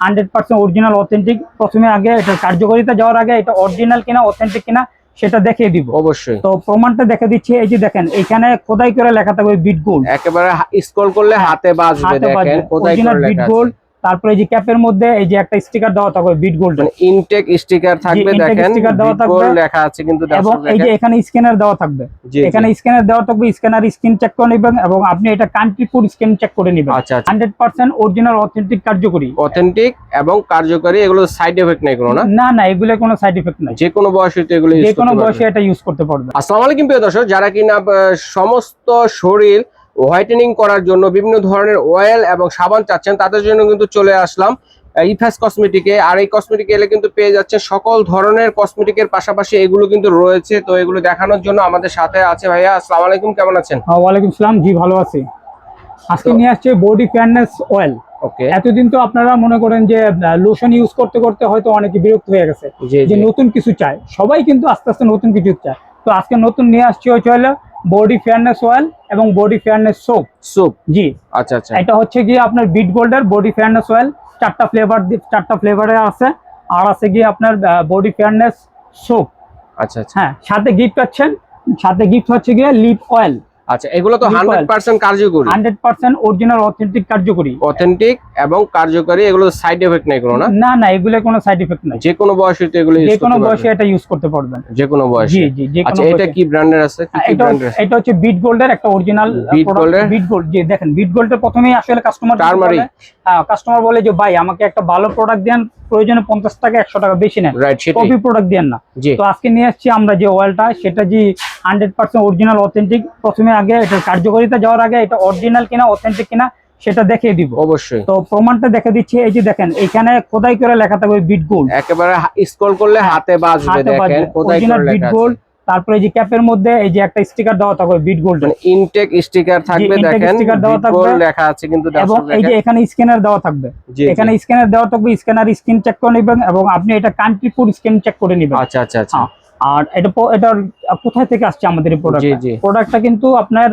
100% original authentic. প্রথমে আগে এটা কার্যকারিতা যাওয়ার আগে এটা অরিজিনাল কিনা অথেন্টিক কিনা সেটা দেখিয়ে দিব অবশ্যই। তো প্রমাণটা দেখে দিচ্ছি। এই যে দেখেন এখানে খোদাই করে লেখা থাকবে বিট গোল্ড, একেবারে স্ক্রল করলে হাতে বাজবে, দেখেন খোদাই করে বিট লেখা গোল্ড। আছে। তারপরে এই যে ক্যাপের মধ্যে এই যে একটা স্টিকার দেওয়া থাকবে বিট গোল্ড, মানে ইনটেক স্টিকার থাকবে, দেখেন বিট গোল্ড লেখা আছে কিন্তু এবং দর্শক এই যে দেখেন। এখানে স্ক্যানার দেওয়া থাকবে, এখানে স্ক্যানার দেওয়া থাকবে, স্ক্যানার স্ক্রিন চেক করে নেবেন এবং আপনি এটা কান্ট্রি কোড স্ক্যান চেক করে নেবেন। আচ্ছা, 100% অরিজিনাল অথেন্টিক কার্যকরী, অথেন্টিক এবং কার্যকরী। এগুলো সাইড এফেক্ট নাই কোনো? না না, এগুলো কোনো সাইড এফেক্ট নাই, যে কোনো বয়সে তো এগুলো যে কোনো বয়সে এটা ইউজ করতে পারবে। আসসালামু আলাইকুম প্রিয় দর্শক, যারা কিনা সমস্ত শরীর হোয়াইটেনিং করার জন্য বিভিন্ন ধরনের অয়েল এবং সাবান চাচ্ছেন, তাদের জন্য কিন্তু চলে আসলাম ইফাস কসমেটিকে। আর এই কসমেটিক এলে কিন্তু পেয়ে যাচ্ছে সকল ধরনের কসমেটিকের পাশাপাশি এগুলো কিন্তু রয়েছে। তো এগুলো দেখানোর জন্য আমাদের সাথে আছে ভাইয়া। আসসালামু আলাইকুম, কেমন আছেন? ওয়ালাইকুম সালাম, জি ভালো আছি। আজকে নিয়ে আসছে বডি ফেয়ারনেস অয়েল। ওকে। এতদিন তো আপনারা মনে করেন যে লোশন ইউজ করতে করতে হয়তো অনেকে বিরক্ত হয়ে গেছে, যে নতুন কিছু চায়, সবাই কিন্তু আস্তে আস্তে নতুন কিছু চায়। তো আজকে নতুন নিয়ে আসছে হলো বডি ফেয়ারনেস অয়েল এবং বডি ফেয়ারনেস সোপ। জি আচ্ছা আচ্ছা, এটা হচ্ছে গিয়ে আপনার বিট গোল্ডের বডি ফেয়ারনেস অয়েল। চারটা ফ্লেভারে আছে, আর আছে গিয়ে আপনার বডি ফেয়ারনেস সোপ। আচ্ছা আচ্ছা, হ্যাঁ, সাথে গিফট পাচ্ছেন, সাথে গিফট হচ্ছে গিয়ে লিপ অয়েল। আচ্ছা, এগুলো তো 100% কার্যকরী, 100% অরিজিনাল অথেন্টিক কার্যকরী, অথেন্টিক এবং কার্যকরী। এগুলো সাইড এফেক্ট নাই কোনো? না না, এগুলো কোনো সাইড এফেক্ট নাই, যে কোনো বয়সে তো এগুলো যে কোনো বয়সে এটা ইউজ করতে পারবেন, যে কোনো বয়সে। জি জি, যে কোনো আচ্ছা, এটা বয়সে। কি ব্র্যান্ডের আছে? কি ব্র্যান্ডের? এটা হচ্ছে বিট গোল্ডের একটা অরিজিনাল প্রোডাক্ট। বিট গোল্ড, যে দেখেন বিট গোল্ডের প্রথমেই আসলে কাস্টমার বলে যে ভাই আমাকে একটা ভালো প্রোডাক্ট দেন, প্রয়োজনে 50 টাকা 100 টাকা বেশি নেন, কপি প্রোডাক্ট দেন না। তো আজকে নিয়ে আসছি আমরা যে অয়েলটা, সেটা যে 100% অরিজিনাল অথেন্টিক। প্রথমে আগে এটা কার্যকারিতা যাওয়ার আগে এটা অরিজিনাল কিনা অথেন্টিক কিনা সেটা দেখিয়ে দিব অবশ্যই। তো প্রমাণটা দেখে দিচ্ছি। এই যে দেখেন এখানে খোদাই করে লেখা থাকবে বিট গোল্ড, একেবারে স্ক্রল করলে হাতে বাজবে, দেখেন খোদাই করে লেখা আছে। তারপরে এই যে ক্যাপের মধ্যে এই যে একটা স্টিকার দেওয়া থাকবে বিট গোল্ড, মানে ইনটেক স্টিকার থাকবে, দেখেন বিট গোল্ড লেখা আছে কিন্তু এবং এই যে এখানে স্ক্যানার দেওয়া থাকবে, এখানে স্ক্যানার দেওয়া থাকবে, স্ক্যানার স্ক্রিন চেক করে নেবেন এবং আপনি এটা কান্ট্রি কোড স্ক্যান চেক করে নেবেন। আচ্ছা আচ্ছা আচ্ছা। আর এটা কোথায় থেকে আসছে আমাদের এই প্রোডাক্টটা কিন্তু আপনার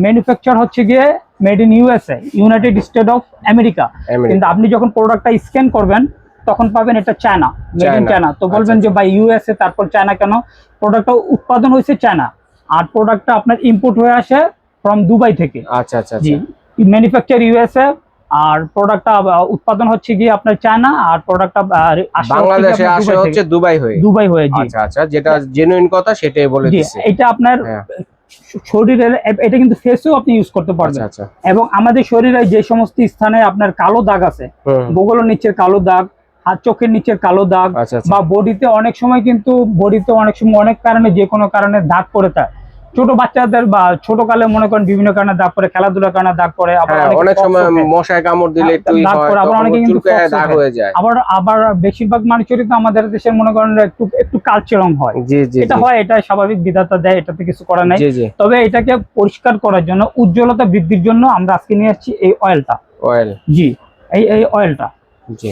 ম্যানুফ্যাকচার হচ্ছে গিয়ে made in USA, United state of America. কিন্তু আপনি যখন প্রোডাক্টটা স্ক্যান করবেন তখন পাবেন এটা চায়না, মেড ইন চায়না। তো বলবেন যে ভাই ইউএসএ তারপর চায়না কেন? প্রোডাক্টটা উৎপাদন হয়েছে চায়না, আর প্রোডাক্টটা আপনার ইম্পোর্ট হয়ে আসে ফ্রম দুবাই থেকে। আচ্ছা আচ্ছা, জি, ম্যানুফ্যাকচার ইউএসএ, আর প্রোডাক্টটা উৎপাদন হচ্ছে গিয়ে আপনার চায়না, আর প্রোডাক্টটা বাংলাদেশে আসে হচ্ছে দুবাই হয়ে। আচ্ছা আচ্ছা, যেটা জেনুইন কথা সেটাই বলে দিচ্ছি। এটা আপনার শরীরে, এটা কিন্তু ফেসেও আপনি ইউজ করতে পারবেন। এবং আমাদের শরীরে যে সমস্ত স্থানে আপনার কালো দাগ আছে, বগলের নিচের কালো দাগ, হাত চোখের নিচের কালো দাগ, বা বডিতে অনেক সময় অনেক কারণে, যে কোনো কারণে দাগ পড়ে যায়। ছোট বাচ্চাদের বা ছোট কালে মনে করেন বিভিন্ন কারণে দাগ পড়ে, খেলাধুলার কারণে দাগ পড়ে, আবার অনেক সময় মশায় কামড় দিলে একটু দাগ পড়ে, আবার অনেকে কিন্তু দাগ হয়ে যায়। আবার বেশিরভাগ মানুষেরই তো আমাদের দেশের মনে করেন একটু কালচে রং হয়। এটা হয়, এটা স্বাভাবিক, বিধাতা দেয়, এটাতে কিছু করার নাই। তবে এটাকে পরিষ্কার করার জন্য, উজ্জ্বলতা বৃদ্ধির জন্য আমরা আজকে নিয়ে আসছি এই অয়েলটা। জি, এই অয়েলটা, জি,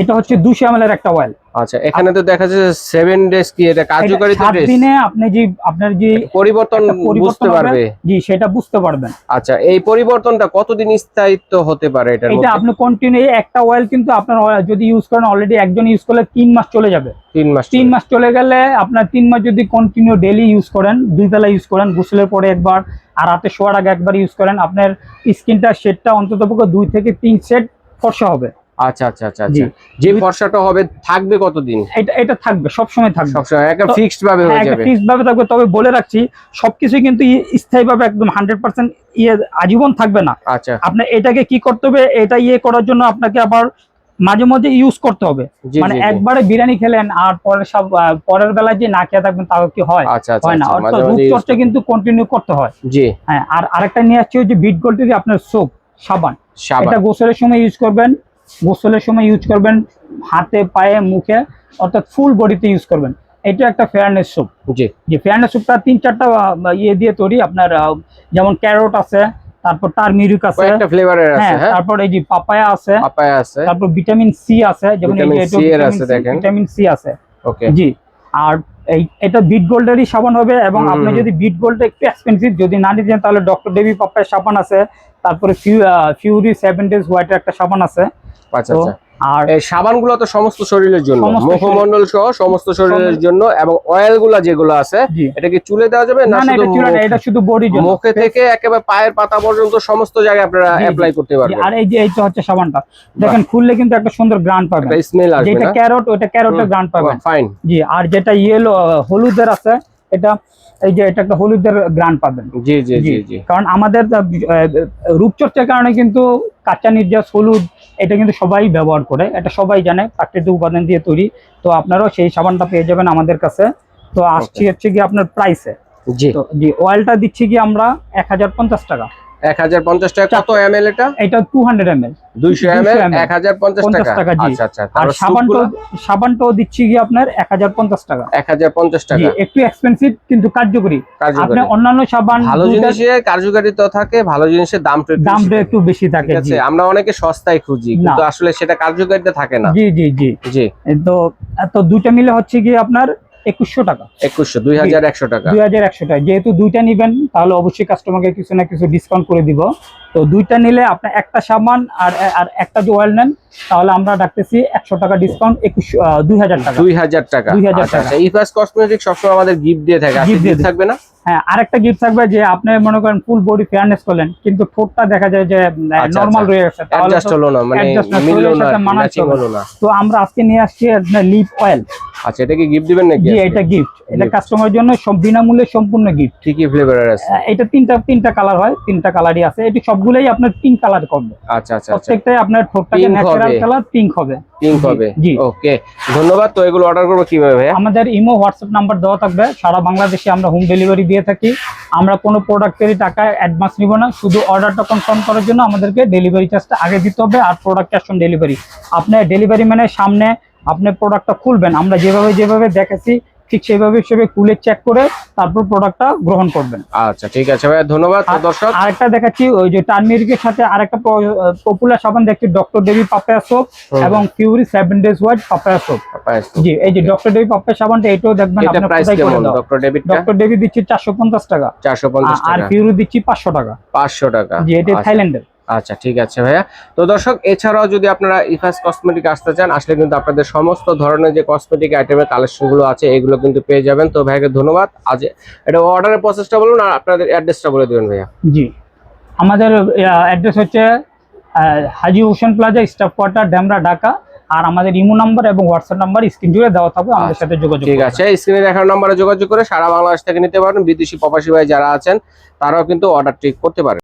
এটা হচ্ছে 200 ml এর একটা অয়েল। আচ্ছা, এখানে তো দেখা যাচ্ছে 7 ডেজ কি এটা কার্যকারিতা, 7 দিনে আপনি যে আপনার যে পরিবর্তন বুঝতে পারবে, জি সেটা বুঝতে পারবেন। আচ্ছা, এই পরিবর্তনটা কতদিন স্থায়িত্ব হতে পারে এটা? এটা আপনি কন্টিনিউ একটা অয়েল কিন্তু আপনার যদি ইউজ করেন, অলরেডি একজন ইউজ করলে 3 মাস চলে যাবে। 3 মাস চলে গেলে আপনার 3 মাস যদি কন্টিনিউ ডেইলি ইউজ করেন, 2 বেলা ইউজ করেন, গোসলের পরে একবার আর রাতে শোয়ার আগে একবার ইউজ করেন, আপনার স্কিনটা শেডটা অন্ততপক্ষে 2 থেকে 3 সেট ফর্সা হবে। আচ্ছা আচ্ছা আচ্ছা, যে ফর্সাটা হবে থাকবে কতদিন? এটা থাকবে, সব সময় থাকবে, সবসময় একটা ফিক্সড ভাবে হয়ে যাবে, ফিক্সড ভাবে থাকবে। তবে বলে রাখছি, সবকিছু কিন্তু স্থায়ী ভাবে একদম 100% আজীবন থাকবে না। আচ্ছা, আপনি এটাকে কি করতে হবে, এটা করার জন্য আপনাকে আবার মাঝে মাঝে ইউজ করতে হবে। মানে একবারে বিরিয়ানি খেলেন আর পরের বেলায় যে না খেয়ে থাকবেন, তাও কি হয়? হয় না। অর্থাৎ রূপচর্চা কিন্তু কন্টিনিউ করতে হয়। জি হ্যাঁ। আর আরেকটা নিয়ে আসছে যে বিট গোল্ডের আপনার সোপ, সাবান। এটা গোসলের সময় ইউজ করবেন, হাতে, পায়ে, মুখে, অর্থাৎ ফুল বডিতে ইউজ করবেন। এটা একটা ফেয়ারনেস সোপ। জি, ফেয়ারনেস সোপটা 3-4টা দিয়ে তৈরি। আপনার যেমন ক্যারট আছে, তারপর টারমেরিক আছে, একটা ফ্লেভারের আছে, তারপর এই যে পাপায়া আছে, তারপর ভিটামিন সি আছে, যেমন এই যে ভিটামিন সি আছে। ওকে, জি। আর এটা বিট গোল্ডেরই সাবান হবে। এবং আপনি যদি বিট গোল্ড একটু এক্সপেন্সিভ যদি না নিতে চান, তাহলে ডক্টর ডেভি পাপায়া সাবান আছে, তারপরে ফিউরি 7 ডেজ হোয়াইটের একটা সাবান আছে। আচ্ছা আচ্ছা, আর এই সাবানগুলো তো সমস্ত শরীরের জন্য, মুখমণ্ডল সহ সমস্ত শরীরের জন্য, এবং অয়েলগুলো যেগুলো আছে এটা কি চুলে দেওয়া যাবে না? শুধু চুলে না, এটা শুধু বডির জন্য, মুখে থেকে একেবারে পায়ের পাতা পর্যন্ত সমস্ত জায়গায় আপনারা অ্যাপ্লাই করতে পারবেন। আর এই যে এইটা হচ্ছে সাবানটা, দেখেন খুললে কিন্তু একটা সুন্দর গ্রান পাবেন, একটা স্মেল আসবে, যেটা ক্যারট ওটা ক্যারটের গ্রান পাবেন। ফাইন। জি, আর যেটা ইয়েলো হলুদের আছে এটা, এই যে এটা একটা হলুদের গ্রান পাবেন। জি জি জি জি, কারণ আমাদের রূপচর্চার কারণে কিন্তু কাঁচা নির্যাস হলুদ এটা কিন্তু সবাই ব্যবহার করে, এটা সবাই জানে প্রাকৃতিক উপাদান দিয়ে তৈরি। তো আপনারাও সেই সাবানটা পেয়ে যাবেন আমাদের কাছে। তো আসছি হচ্ছে কি আপনার প্রাইসে। জি, অয়েলটা দিচ্ছি কি আমরা 1050 টাকা। 1050 টাকা। কত এমএল এটা? এটা 200 ml, 200 ml 1050 টাকা। আচ্ছা আচ্ছা। আর সাবানটাও দিচ্ছি কি আপনার 1050 টাকা। 1050 টাকা, একটু এক্সপেন্সিভ কিন্তু কার্যকরী। আপনি অন্যান্য সাবান ভালো জিনিসের কার্যকারিতা থাকে, ভালো জিনিসের দামটা একটু বেশি থাকে। ঠিক আছে, আমরা অনেকে সস্তায় খুঁজি কিন্তু আসলে সেটা কার্যকারিতা থাকে না। জি জি জি জি। তো দুইটা মিলে হচ্ছে কি আপনার 2100 টাকা। 2100 টাকা। 2100 টাকা। যেহেতু দুইটা নিবেন তাহলে অবশ্যই কাস্টমারকে কিছু না কিছু ডিসকাউন্ট করে দিব। তো দুইটা নিলে আপনার একটা সাবান আর একটা যে অয়েল নেন তাহলে আমরা রাখতেছি 100 টাকা ডিসকাউন্ট, 2000 টাকা। 2000 টাকা। 2000 টাকা। আচ্ছা, ইফাস কসমেটিক সবসময় আমাদের গিফট দিয়ে থাকে, আজকে গিফট থাকবে না? হ্যাঁ, আরেকটা গিফট থাকবে যে আপনি মনে করেন ফুল বডি ফেয়ারনেস করলেন কিন্তু ঠোঁটটা দেখা যায় যে নরমাল রয়ে গেছে, তাহলে অ্যাডজাস্ট হলো না, মানে মিললো না, ম্যাচিং হলো না। তো আমরা আজকে নিয়ে আসছি আপনার লিপ অয়েল। আচ্ছা, এটা কি গিফট দিবেন নাকি? জি, এটা গিফট, এটা কাস্টমারের জন্য বিনামূল্যে সম্পূর্ণ গিফট। কি কি ফ্লেভারের আছে? এটা তিনটা কালার হয়, তিনটা কালারই আছে। এটি সবগুলাই আপনার পিঙ্ক কালার করবে। আচ্ছা আচ্ছা, প্রত্যেকটাই আপনার ঠোঁটটাকে ন্যাচারাল কালার পিঙ্ক হবে। পিঙ্ক হবে। জি, ওকে, ধন্যবাদ। তো এগুলো অর্ডার করব কিভাবে ভাই? আমাদের ইমো হোয়াটসঅ্যাপ নাম্বার দেওয়া থাকবে। সারা বাংলাদেশে আমরা হোম ডেলিভারি দিয়ে থাকি। আমরা কোনো প্রোডাক্টেরই টাকা অ্যাডভান্স নিব না, শুধু অর্ডারটা কনফার্ম করার জন্য আমাদেরকে ডেলিভারি চার্জটা আগে দিতে হবে। আর প্রোডাক্ট ক্যাশ অন ডেলিভারি, আপনার ডেলিভারি মানে সামনে আপনি প্রোডাক্টটা খুলবেন, আমরা যেভাবে দেখেছি ঠিক সেইভাবে খুলে চেক করে তারপর প্রোডাক্টটা গ্রহণ করবেন। আচ্ছা, ঠিক আছে ভাই, ধন্যবাদ। দর্শক আরেকটা দেখাচ্ছি, ওই যে টার্মেরিকের সাথে আরেকটা পপুলার সাবান দেখছি, ডক্টর দেবী পাপায়া সোপ এবং ফিউরি 7 days হোয়াইট পাপায়া সোপ। জি, এই যে ডক্টর দেবী পাপায়া সাবানটা, এটাও দেখবেন আপনারা প্রাইস কেমন? ডক্টর দেবী দিচ্ছি 450 টাকা। 450 টাকা। আর ফিউরি দিচ্ছি 500 টাকা। 500 টাকা। জি, এটা থাইল্যান্ডের। আচ্ছা, ঠিক আছে ভাইয়া। তো দর্শক, এছাড়াও যদি আপনারা ইফাস কসমেটিক আসতে চান, আসলে কিন্তু আপনাদের সমস্ত ধরনের যে কসমেটিক আইটেমের কালেকশন গুলো আছে এগুলো কিন্তু পেয়ে যাবেন। তো ভাইকে ধন্যবাদ। আজ এটা অর্ডারের প্রসেসটা বলুন আর আপনাদের অ্যাড্রেসটা বলে দিবেন ভাইয়া। জি, আমাদের অ্যাড্রেস হচ্ছে Haji Hossain plaza, staff quarter, Demra, Dhaka. আর আমাদের ইমো নাম্বার এবং হোয়াটসঅ্যাপ নাম্বার স্ক্রিন জুড়ে দেওয়া থাকবে, আমাদের সাথে যোগাযোগ। ঠিক আছে, স্ক্রিনে দেখানো নম্বরে যোগাযোগ করে সারা বাংলাদেশ থেকে নিতে পারেন। বিদেশি প্রবাসী ভাই যারা আছেন তারাও কিন্তু অর্ডার ঠিক করতে পারেন।